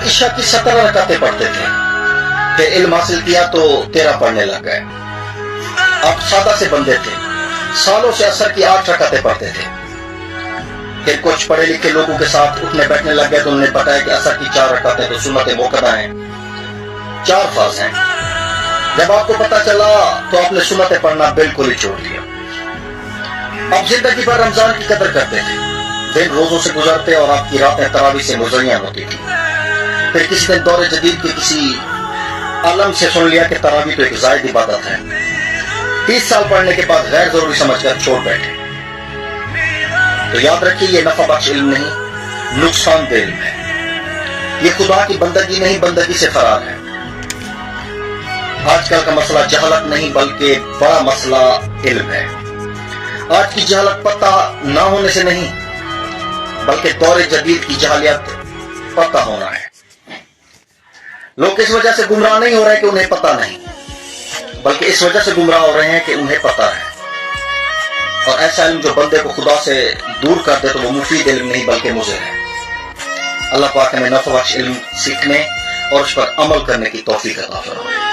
عشاء کی 17 رکعتیں پڑھتے تھے، پھر علم حاصل کیا تو 13 پڑھنے لگ گئے۔ آپ سادہ سے بندے تھے، سالوں سے عصر کی 8 رکعتیں پڑھتے تھے، پھر کچھ پڑھے لکھے لوگوں کے ساتھ اٹھنے بیٹھنے لگ گئے تو انہوں نے بتایا کہ عصر کی 4 رکعتیں تو سنت موقدہ ہیں، 4 فرض ہیں۔ جب آپ کو پتا چلا تو آپ نے سنتیں پڑھنا بالکل ہی چھوڑ دیا۔ آپ زندگی بھر رمضان کی قدر کرتے تھے، دن روزوں سے گزرتے اور آپ کی راتیں تراویح سے مزین ہوتی تھی۔ پھر کسی دن دور جدید کے کسی عالم سے سن لیا کہ تراویح تو ایک زائد عبادت ہے، 30 سال پڑھنے کے بعد غیر ضروری سمجھ کر چھوڑ بیٹھے۔ تو یاد رکھیے، یہ نفع بخش علم نہیں، نقصان دہ علم ہے۔ یہ خدا کی بندگی نہیں، بندگی سے فرار ہے۔ آج کل کا مسئلہ جہالت نہیں بلکہ بڑا مسئلہ علم ہے۔ آج کی جہالت پتہ نہ ہونے سے نہیں بلکہ دور جدید کی جہالیت پتہ ہونا ہے۔ لوگ اس وجہ سے گمراہ نہیں ہو رہے کہ انہیں پتہ نہیں، بلکہ اس وجہ سے گمراہ ہو رہے ہیں کہ انہیں پتہ ہے۔ اور ایسا علم جو بندے کو خدا سے دور کر دے تو وہ مفید علم نہیں بلکہ مضر ہے۔ اللہ پاک ہمیں نفع بخش علم سیکھنے اور اس پر عمل کرنے کی توفیق عطا فرمائے۔